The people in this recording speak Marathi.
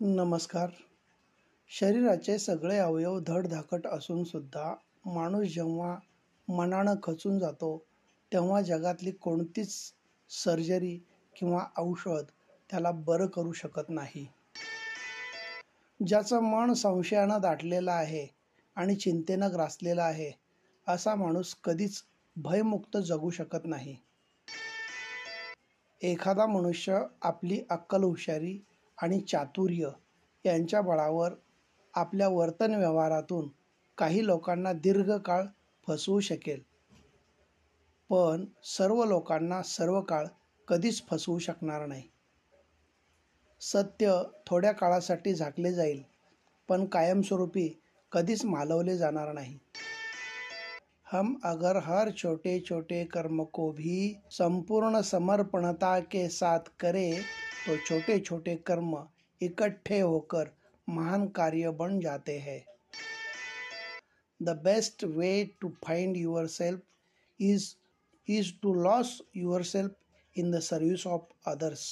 नमस्कार. शरीराचे सगळे अवयव धडधाकट असूनसुद्धा माणूस जेव्हा मनानं खचून जातो तेव्हा जगातली कोणतीच सर्जरी किंवा औषध त्याला बरं करू शकत नाही. ज्याचं मन संशयानं दाटलेलं आहे आणि चिंतेनं ग्रासलेलं आहे असा माणूस कधीच भयमुक्त जगू शकत नाही. एखादा मनुष्य आपली अक्कल, हुशारी आणि चातुर्य यांच्या बळावर आपल्या वर्तन व्यवहारातून काही लोकांना दीर्घकाळ फसवू शकेल, पण सर्व लोकांना सर्व काळ कधीच फसवू शकणार नाही. सत्य थोड्या काळासाठी झाकले जाईल, पण कायमस्वरूपी कधीच मालवले जाणार नाही. हम अगर हर छोटे छोटे कर्म को भी संपूर्ण समर्पणता के साथ करें तो छोटे छोटे कर्म इकट्ठे होकर महान कार्य बन जाते हैं. The best way to find yourself is to lose yourself in the service of others.